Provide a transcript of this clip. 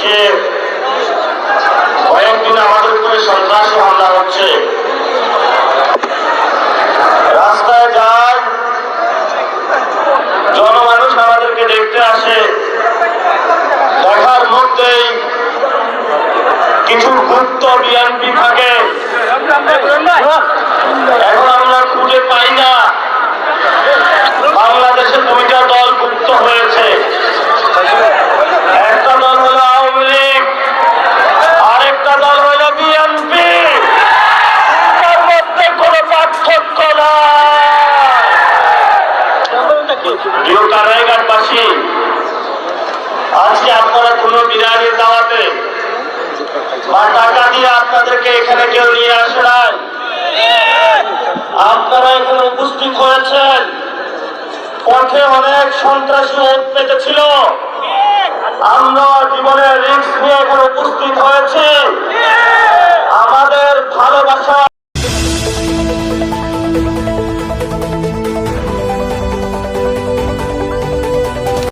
যে কয়েকদিন আমাদের উপরে সন্ত্রাসী হামলা হচ্ছে, রাস্তায় যায়, জনমানুষ আমাদেরকে দেখতে আসে, দেখার মধ্যেই কিছু গুপ্ত বিএনপি থাকে, এখন আমরা খুঁজে পাই না। বাংলাদেশে দুইটা দল গুপ্ত হয়েছে, একটা দল হলো আওয়ামী লীগ, আরেকটা দল হলো বিএনপি। তার মধ্যে কোনো পার্থক্য নাই। প্রিয় কানাইঘাটবাসী, আজকে আপনারা কোনো বিরিয়ানির দাওয়াতে বা টাকা দিয়ে আপনাদেরকে এখানে কেউ নিয়ে আসে নাই, আপনারা এখানে উপস্থিত হয়েছেন। পথে অনেক সন্ত্রাসী ওত পেতেছিল, আমরা জীবনের